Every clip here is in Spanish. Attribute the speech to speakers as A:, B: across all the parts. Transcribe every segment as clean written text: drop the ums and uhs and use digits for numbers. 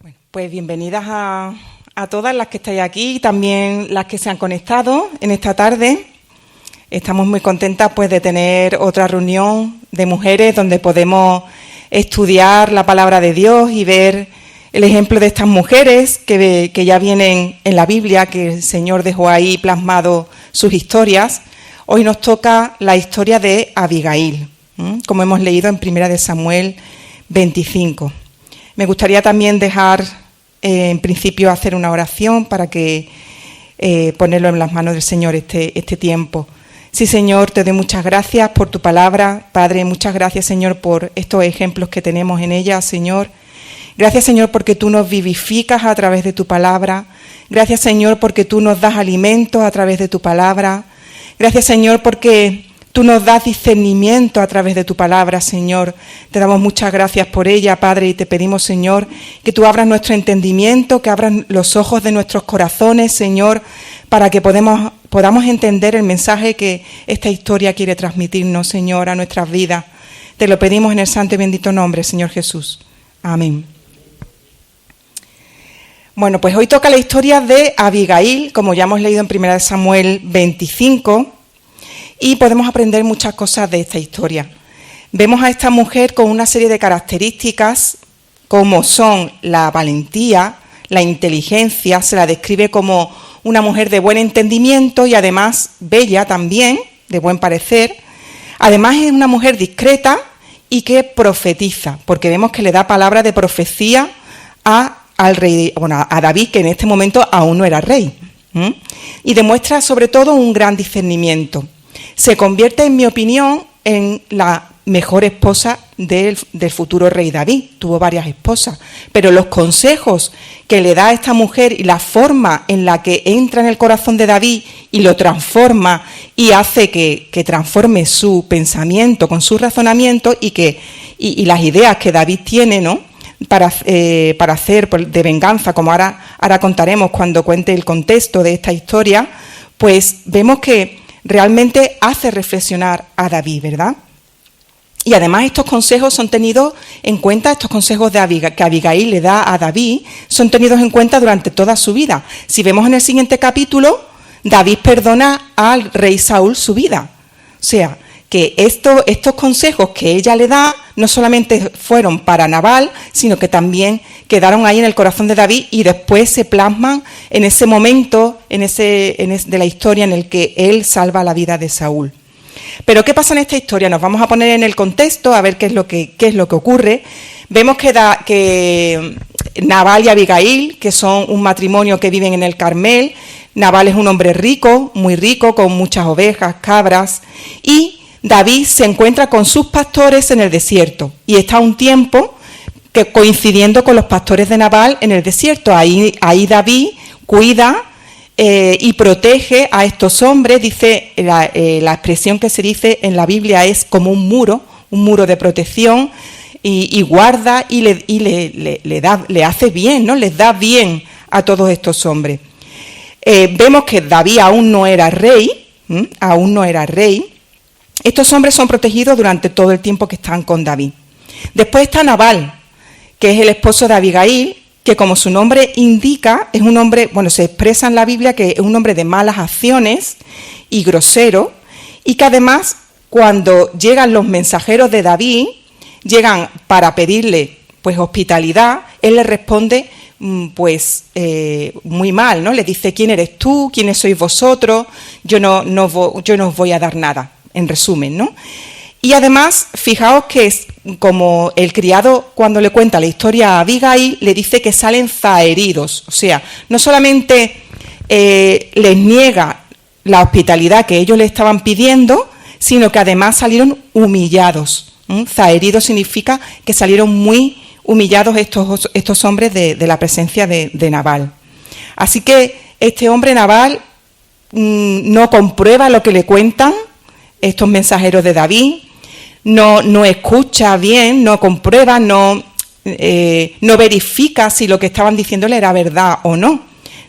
A: Bueno, pues bienvenidas a todas las que estáis aquí y también las que se han conectado en esta tarde. Estamos muy contentas pues de tener otra reunión de mujeres donde podemos estudiar la palabra de Dios y ver el ejemplo de estas mujeres que ya vienen en la Biblia, que el Señor dejó ahí plasmado sus historias. Hoy nos toca la historia de Abigail, como hemos leído en 1 de Samuel 25. Me gustaría también dejar, en principio, hacer una oración para que ponerlo en las manos del Señor este tiempo. Sí, Señor, te doy muchas gracias por tu palabra. Padre, muchas gracias, Señor, por estos ejemplos que tenemos en ella, Señor. Gracias, Señor, porque tú nos vivificas a través de tu palabra. Gracias, Señor, porque tú nos das alimentos a través de tu palabra. Gracias, Señor, porque tú nos das discernimiento a través de tu palabra, Señor. Te damos muchas gracias por ella, Padre, y te pedimos, Señor, que tú abras nuestro entendimiento, que abras los ojos de nuestros corazones, Señor, para que podamos entender el mensaje que esta historia quiere transmitirnos, Señor, a nuestras vidas. Te lo pedimos en el santo y bendito nombre, Señor Jesús. Amén. Bueno, pues hoy toca la historia de Abigail, como ya hemos leído en 1 de Samuel 25, y podemos aprender muchas cosas de esta historia. Vemos a esta mujer con una serie de características, como son la valentía, la inteligencia, se la describe como una mujer de buen entendimiento y además bella también, de buen parecer. Además es una mujer discreta y que profetiza, porque vemos que le da palabra de profecía al rey, a David, que en este momento aún no era rey. Y demuestra sobre todo un gran discernimiento. Se convierte, en mi opinión, en la mejor esposa del futuro rey David. Tuvo varias esposas, pero los consejos que le da a esta mujer y la forma en la que entra en el corazón de David y lo transforma y hace que transforme su pensamiento con su razonamiento y las ideas que David tiene, ¿no?, para hacer de venganza, como ahora contaremos cuando cuente el contexto de esta historia, pues vemos que realmente hace reflexionar a David, ¿verdad? Y además estos consejos son tenidos en cuenta, estos consejos que Abigail le da a David, son tenidos en cuenta durante toda su vida. Si vemos en el siguiente capítulo, David perdona al rey Saúl su vida. O sea, que estos consejos que ella le da no solamente fueron para Nabal, sino que también quedaron ahí en el corazón de David y después se plasman en ese momento de la historia en el que él salva la vida de Saúl. Pero ¿qué pasa en esta historia? Nos vamos a poner en el contexto a ver qué es lo que ocurre. Vemos que Nabal y Abigail, que son un matrimonio que viven en el Carmel. Nabal es un hombre rico, muy rico, con muchas ovejas, cabras, y David se encuentra con sus pastores en el desierto y está un tiempo coincidiendo con los pastores de Nabal en el desierto. Ahí David cuida y protege a estos hombres. Dice la expresión que se dice en la Biblia es como un muro de protección y guarda y le hace bien, ¿no? Les da bien a todos estos hombres. Vemos que David aún no era rey. Estos hombres son protegidos durante todo el tiempo que están con David. Después está Nabal, que es el esposo de Abigail, que como su nombre indica, es un hombre, se expresa en la Biblia que es un hombre de malas acciones y grosero, y que además, cuando llegan los mensajeros de David, llegan para pedirle hospitalidad, él les responde muy mal, ¿no? Les dice: ¿quién eres tú? ¿Quiénes sois vosotros? Yo no os voy a dar nada. En resumen, ¿no? Y además, fijaos que es como el criado, cuando le cuenta la historia a Abigail, le dice que salen zaheridos. O sea, no solamente les niega la hospitalidad que ellos le estaban pidiendo, sino que además salieron humillados. Zaheridos significa que salieron muy humillados estos hombres de la presencia de Nabal. Así que este hombre Nabal no comprueba lo que le cuentan estos mensajeros de David, no escucha bien, no comprueba, no verifica si lo que estaban diciéndole era verdad o no.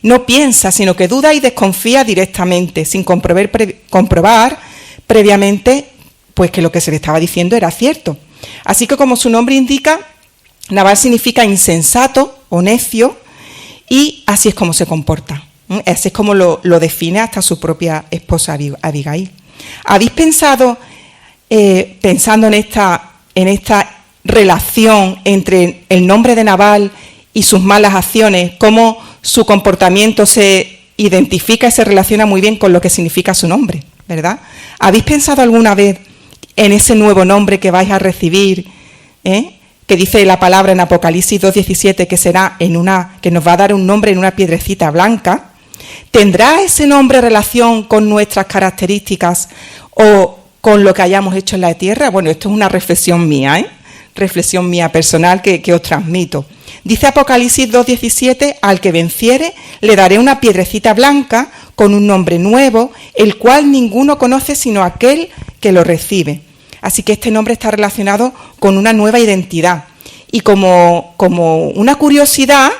A: No piensa, sino que duda y desconfía directamente, sin comprobar previamente que lo que se le estaba diciendo era cierto. Así que, como su nombre indica, Nabal significa insensato, o necio, y así es como se comporta. Así es como lo define hasta su propia esposa Abigail. ¿Habéis pensado, pensando en esta relación entre el nombre de Nabal y sus malas acciones, cómo su comportamiento se identifica y se relaciona muy bien con lo que significa su nombre, ¿verdad? ¿Habéis pensado alguna vez en ese nuevo nombre que vais a recibir, que dice la palabra en Apocalipsis 2:17 que será que nos va a dar un nombre en una piedrecita blanca? ¿Tendrá ese nombre relación con nuestras características o con lo que hayamos hecho en la tierra? Bueno, esto es una reflexión mía, reflexión mía personal que os transmito. Dice Apocalipsis 2:17, al que venciere le daré una piedrecita blanca con un nombre nuevo, el cual ninguno conoce sino aquel que lo recibe. Así que este nombre está relacionado con una nueva identidad. Y como una curiosidad,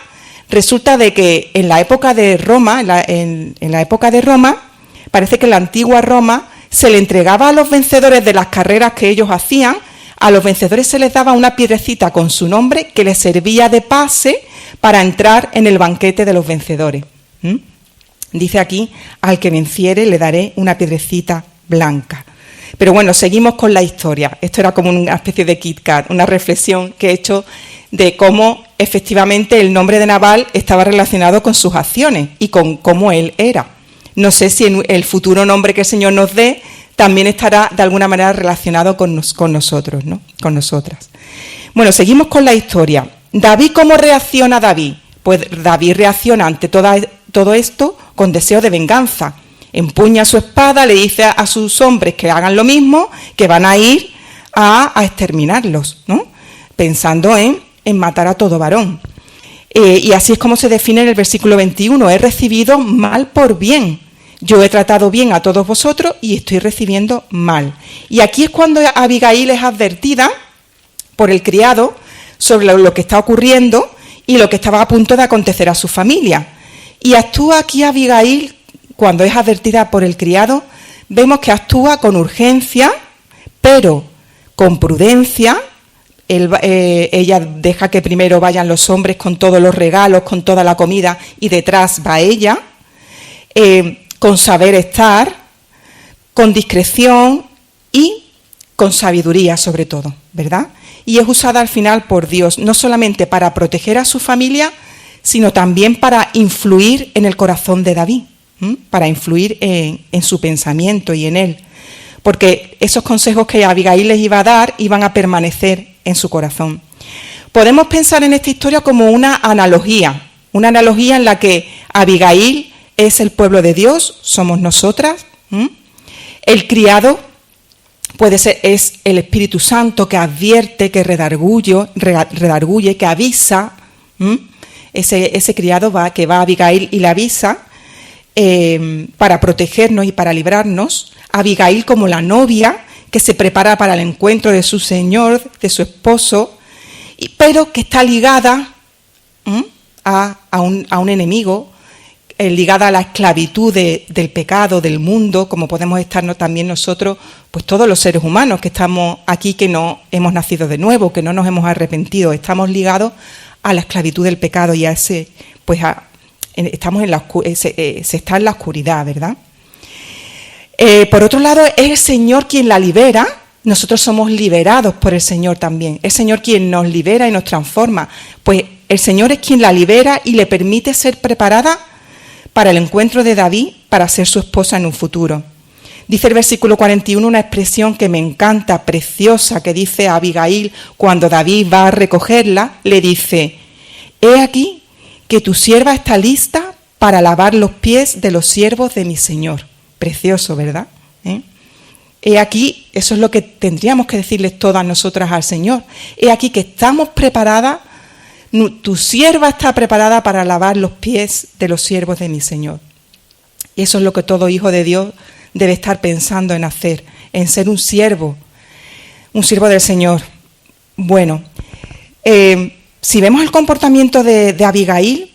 A: resulta de que en la época de Roma, en la época de Roma, parece que en la antigua Roma se le entregaba a los vencedores de las carreras que ellos hacían, a los vencedores se les daba una piedrecita con su nombre que les servía de pase para entrar en el banquete de los vencedores. Dice aquí, al que venciere le daré una piedrecita blanca. Pero bueno, seguimos con la historia. Esto era como una especie de Kit Kat, una reflexión que he hecho de cómo efectivamente el nombre de Nabal estaba relacionado con sus acciones y con cómo él era. No sé si en el futuro nombre que el Señor nos dé también estará de alguna manera relacionado con nosotros, ¿no? Con nosotras. Bueno, seguimos con la historia. David, ¿cómo reacciona David? Pues David reacciona ante todo esto con deseo de venganza. Empuña su espada, le dice a sus hombres que hagan lo mismo, que van a ir a exterminarlos, ¿no? Pensando en matar a todo varón. Y así es como se define en el versículo 21, he recibido mal por bien. Yo he tratado bien a todos vosotros y estoy recibiendo mal. Y aquí es cuando Abigail es advertida por el criado sobre lo que está ocurriendo y lo que estaba a punto de acontecer a su familia. Y actúa aquí Abigail, cuando es advertida por el criado, vemos que actúa con urgencia, pero con prudencia. Ella deja que primero vayan los hombres con todos los regalos, con toda la comida, y detrás va ella, con saber estar, con discreción y con sabiduría sobre todo, ¿verdad? Y es usada al final por Dios, no solamente para proteger a su familia, sino también para influir en el corazón de David, para influir en su pensamiento y en él. Porque esos consejos que Abigail les iba a dar iban a permanecer en su corazón. Podemos pensar en esta historia como una analogía en la que Abigail es el pueblo de Dios, somos nosotras. El criado es el Espíritu Santo que advierte, que redarguye, que avisa. Ese criado que va a Abigail y le avisa para protegernos y para librarnos. Abigail como la novia que se prepara para el encuentro de su Señor, de su esposo, pero que está ligada a un enemigo, ligada a la esclavitud del pecado, del mundo, como podemos estarnos también nosotros, pues todos los seres humanos que estamos aquí, que no hemos nacido de nuevo, que no nos hemos arrepentido, estamos ligados a la esclavitud del pecado y a ese, pues estamos se está en la oscuridad, ¿verdad? Por otro lado, es el Señor quien la libera. Nosotros somos liberados por el Señor también. El Señor quien nos libera y nos transforma. Pues el Señor es quien la libera y le permite ser preparada para el encuentro de David, para ser su esposa en un futuro. Dice el versículo 41 una expresión que me encanta, preciosa, que dice a Abigail cuando David va a recogerla, le dice: he aquí que tu sierva está lista para lavar los pies de los siervos de mi Señor. Precioso, ¿verdad? He aquí, eso es lo que tendríamos que decirles todas nosotras al Señor. He aquí que estamos preparadas, tu sierva está preparada para lavar los pies de los siervos de mi Señor. Y eso es lo que todo hijo de Dios debe estar pensando en hacer, en ser un siervo del Señor. Bueno, si vemos el comportamiento de Abigail,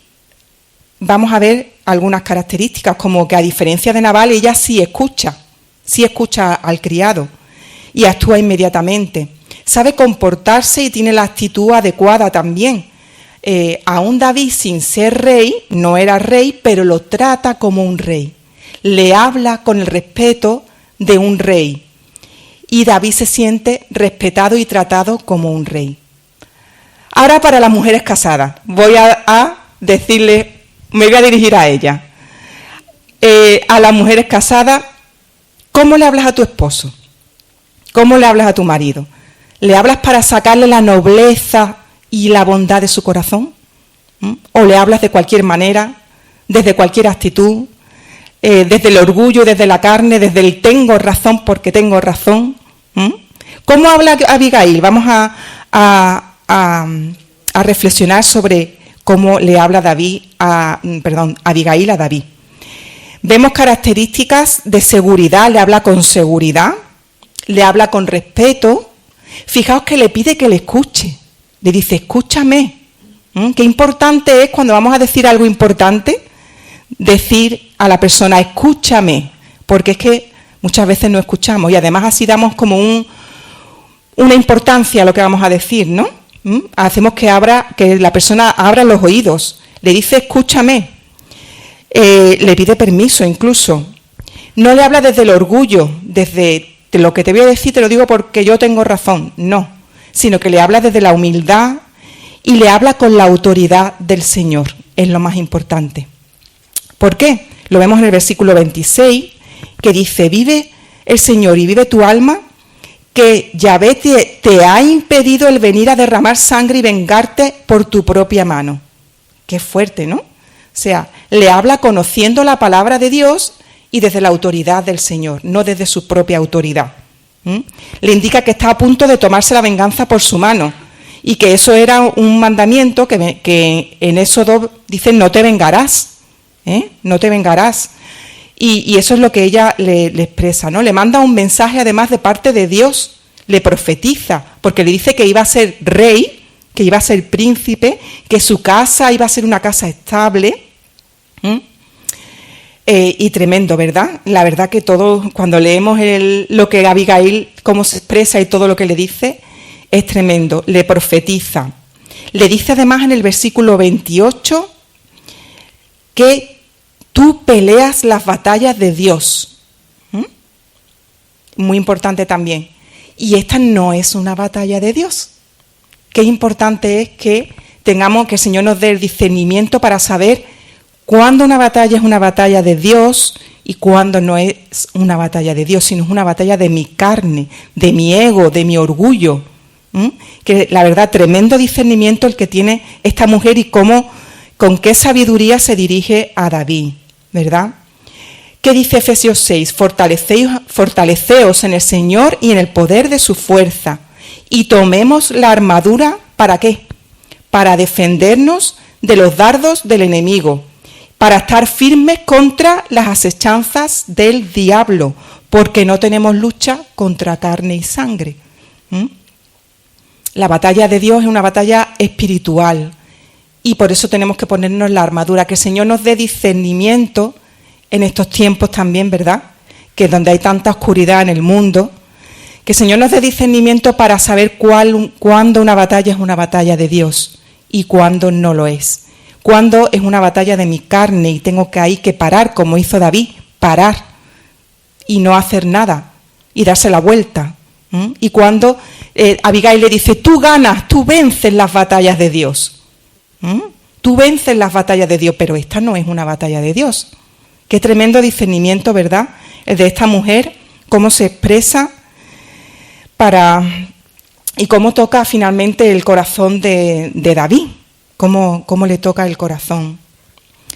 A: vamos a ver algunas características, como que a diferencia de Nabal, ella sí escucha al criado y actúa inmediatamente. Sabe comportarse y tiene la actitud adecuada también. aún David, sin ser rey, no era rey, pero lo trata como un rey. Le habla con el respeto de un rey. Y David se siente respetado y tratado como un rey. Ahora para las mujeres casadas, voy a decirle, me voy a dirigir a ellas. A las mujeres casadas, ¿cómo le hablas a tu esposo? ¿Cómo le hablas a tu marido? ¿Le hablas para sacarle la nobleza y la bondad de su corazón? ¿O le hablas de cualquier manera, desde cualquier actitud, desde el orgullo, desde la carne, desde el tengo razón porque tengo razón? ¿Cómo habla Abigail? Vamos a reflexionar sobre cómo le habla Abigail a David. Vemos características de seguridad, le habla con seguridad, le habla con respeto. Fijaos que le pide que le escuche, le dice, escúchame. Qué importante es cuando vamos a decir algo importante, decir a la persona, escúchame, porque es que muchas veces no escuchamos y además así damos como una importancia a lo que vamos a decir, ¿no? Hacemos que la persona abra los oídos, le dice, escúchame. Le pide permiso incluso. No le habla desde el orgullo, desde lo que te voy a decir te lo digo porque yo tengo razón, no, sino que le habla desde la humildad y le habla con la autoridad del Señor, es lo más importante. ¿Por qué? Lo vemos en el versículo 26, que dice, vive el Señor y vive tu alma, que Yahvé te ha impedido el venir a derramar sangre y vengarte por tu propia mano. Qué fuerte, ¿no? O sea, le habla conociendo la palabra de Dios y desde la autoridad del Señor, no desde su propia autoridad. Le indica que está a punto de tomarse la venganza por su mano y que eso era un mandamiento que en Éxodo dice no te vengarás, no te vengarás. Y eso es lo que ella le expresa, ¿no? Le manda un mensaje además de parte de Dios, le profetiza, porque le dice que iba a ser rey, que iba a ser príncipe, que su casa iba a ser una casa estable. Y tremendo, ¿verdad? La verdad que todos, cuando leemos lo que Abigail, cómo se expresa y todo lo que le dice, es tremendo. Le profetiza. Le dice además en el versículo 28 que tú peleas las batallas de Dios. Muy importante también. Y esta no es una batalla de Dios. Qué importante es que tengamos, que el Señor nos dé el discernimiento para saber cuándo una batalla es una batalla de Dios y cuándo no es una batalla de Dios, sino es una batalla de mi carne, de mi ego, de mi orgullo. Que la verdad, tremendo discernimiento el que tiene esta mujer y con qué sabiduría se dirige a David, ¿verdad? ¿Qué dice Efesios 6? Fortaleceos en el Señor y en el poder de su fuerza. Y tomemos la armadura, ¿para qué? Para defendernos de los dardos del enemigo, para estar firmes contra las asechanzas del diablo, porque no tenemos lucha contra carne y sangre. La batalla de Dios es una batalla espiritual y por eso tenemos que ponernos la armadura, que el Señor nos dé discernimiento en estos tiempos también, ¿verdad? Que es donde hay tanta oscuridad en el mundo, que el Señor nos dé discernimiento para saber cuándo una batalla es una batalla de Dios y cuándo no lo es. Cuándo es una batalla de mi carne y tengo que ahí que parar, como hizo David, parar y no hacer nada y darse la vuelta. Y cuando Abigail le dice, tú ganas, tú vences las batallas de Dios. Tú vences las batallas de Dios, pero esta no es una batalla de Dios. Qué tremendo discernimiento, ¿verdad? El de esta mujer, cómo se expresa y cómo toca finalmente el corazón de David. Cómo le toca el corazón.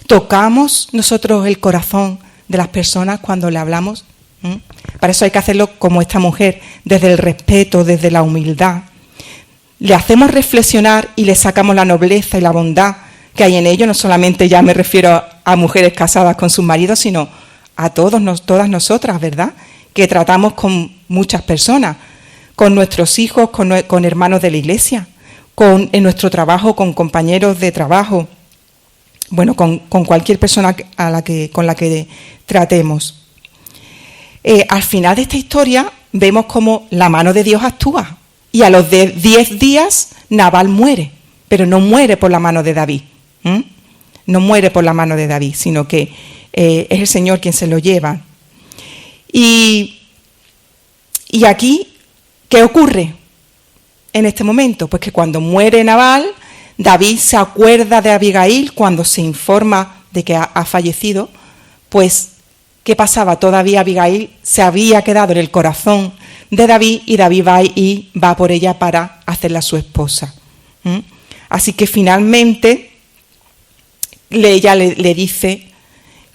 A: ¿Tocamos nosotros el corazón de las personas cuando le hablamos? Para eso hay que hacerlo como esta mujer, desde el respeto, desde la humildad. Le hacemos reflexionar y le sacamos la nobleza y la bondad que hay en ello. No solamente ya me refiero a mujeres casadas con sus maridos, sino a todas nosotras, ¿verdad? Que tratamos con muchas personas, con nuestros hijos, con hermanos de la iglesia, en nuestro trabajo, con compañeros de trabajo, bueno, con cualquier persona con la que tratemos. Al final de esta historia vemos cómo la mano de Dios actúa y a los 10 días Nabal muere. pero no muere por la mano de David. No muere por la mano de David, sino que es el Señor quien se lo lleva. Y aquí, ¿qué ocurre en este momento? Pues que cuando muere Nabal, David se acuerda de Abigail cuando se informa de que ha fallecido. Pues, ¿qué pasaba? Todavía Abigail se había quedado en el corazón de David y David va por ella para hacerla su esposa. Así que finalmente ella le dice,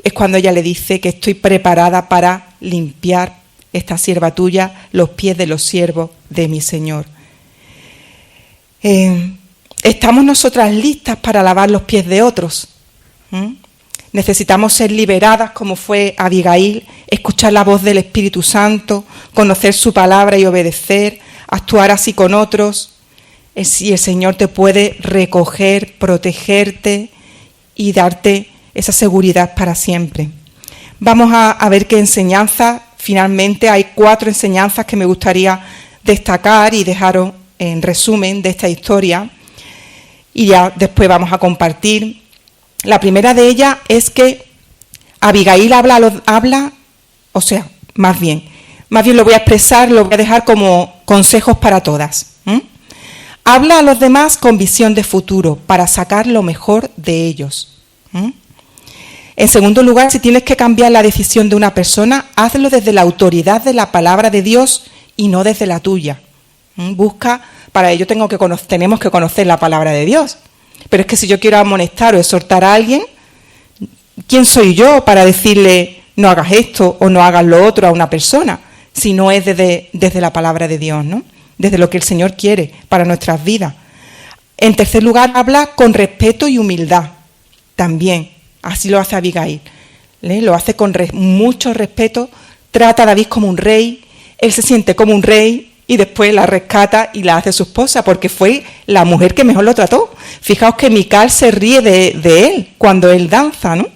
A: es cuando ella le dice que estoy preparada para limpiar esta sierva tuya los pies de los siervos de mi Señor. ¿Estamos nosotras listas para lavar los pies de otros? Necesitamos ser liberadas como fue Abigail, escuchar la voz del Espíritu Santo, conocer su palabra y obedecer, actuar así con otros. Y el Señor te puede recoger, protegerte y darte esa seguridad para siempre. Vamos a ver qué enseñanzas. Finalmente hay 4 enseñanzas que me gustaría destacar y dejaros en resumen de esta historia. Y ya después vamos a compartir. La primera de ellas es que Abigail más bien lo voy a expresar, lo voy a dejar como consejos para todas. Habla a los demás con visión de futuro para sacar lo mejor de ellos. En segundo lugar, si tienes que cambiar la decisión de una persona, hazlo desde la autoridad de la palabra de Dios y no desde la tuya. Para ello tenemos que conocer la palabra de Dios. Pero es que si yo quiero amonestar o exhortar a alguien, ¿quién soy yo para decirle no hagas esto o no hagas lo otro a una persona? Si no es desde la palabra de Dios, ¿no? Desde lo que el Señor quiere para nuestras vidas. En tercer lugar, habla con respeto y humildad también. Así lo hace Abigail. Lo hace con mucho respeto, trata a David como un rey, él se siente como un rey y después la rescata y la hace su esposa porque fue la mujer que mejor lo trató. Fijaos que Mical se ríe de él cuando él danza, ¿no? O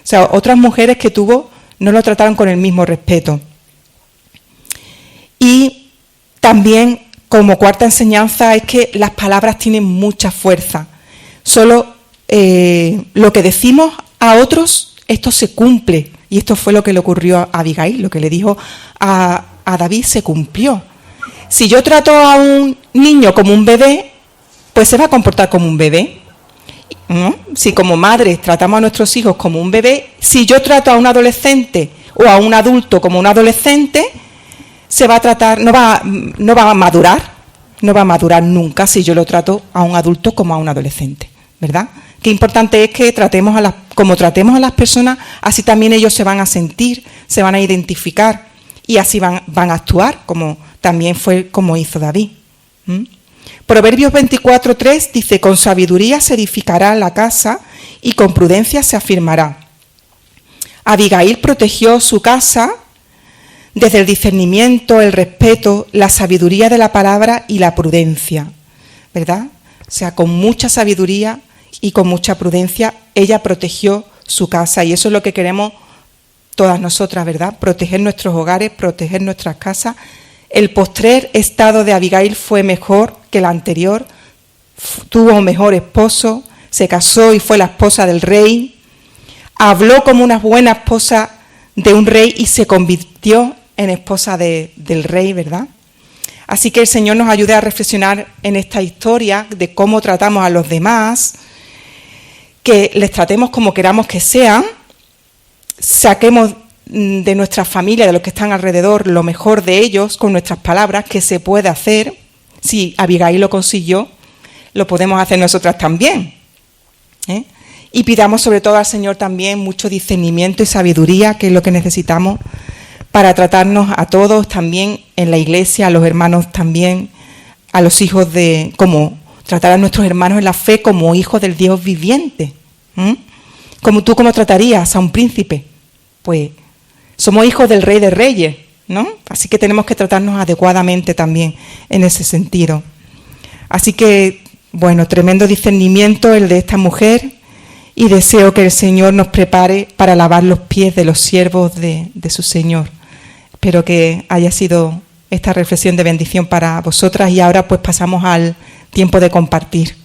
A: sea, otras mujeres que tuvo no lo trataron con el mismo respeto. Y también, como cuarta enseñanza, es que las palabras tienen mucha fuerza. Solo lo que decimos a otros, esto se cumple. Y esto fue lo que le ocurrió a Abigail, lo que le dijo a David se cumplió. Si yo trato a un niño como un bebé, pues se va a comportar como un bebé, ¿no? Si como madres tratamos a nuestros hijos como un bebé, si yo trato a un adolescente o a un adulto como un adolescente, se va a tratar, no va a madurar nunca si yo lo trato a un adulto como a un adolescente, ¿verdad? Qué importante es que como tratemos a las personas, así también ellos se van a sentir, se van a identificar y así van a actuar, como también fue como hizo David. Proverbios 24:3 dice, con sabiduría se edificará la casa y con prudencia se afirmará. Abigail protegió su casa desde el discernimiento, el respeto, la sabiduría de la palabra y la prudencia, ¿verdad? O sea, con mucha sabiduría y con mucha prudencia ella protegió su casa y eso es lo que queremos todas nosotras, ¿verdad? Proteger nuestros hogares, proteger nuestras casas. El postrer estado de Abigail fue mejor que el anterior, tuvo un mejor esposo, se casó y fue la esposa del rey, habló como una buena esposa de un rey y se convirtió en esposa del rey, ¿verdad? Así que el Señor nos ayude a reflexionar en esta historia de cómo tratamos a los demás, que les tratemos como queramos que sean, saquemos de nuestra familia, de los que están alrededor, lo mejor de ellos con nuestras palabras, que se puede hacer. Si Abigail lo consiguió, lo podemos hacer nosotras también. Y pidamos sobre todo al Señor también mucho discernimiento y sabiduría, que es lo que necesitamos para tratarnos a todos también en la iglesia, a los hermanos también, a los hijos como tratar a nuestros hermanos en la fe como hijos del Dios viviente. ¿Cómo tratarías a un príncipe? Pues somos hijos del Rey de Reyes, ¿no? Así que tenemos que tratarnos adecuadamente también en ese sentido. Así que, bueno, tremendo discernimiento el de esta mujer y deseo que el Señor nos prepare para lavar los pies de los siervos de su Señor. Espero que haya sido esta reflexión de bendición para vosotras y ahora pues pasamos al tiempo de compartir.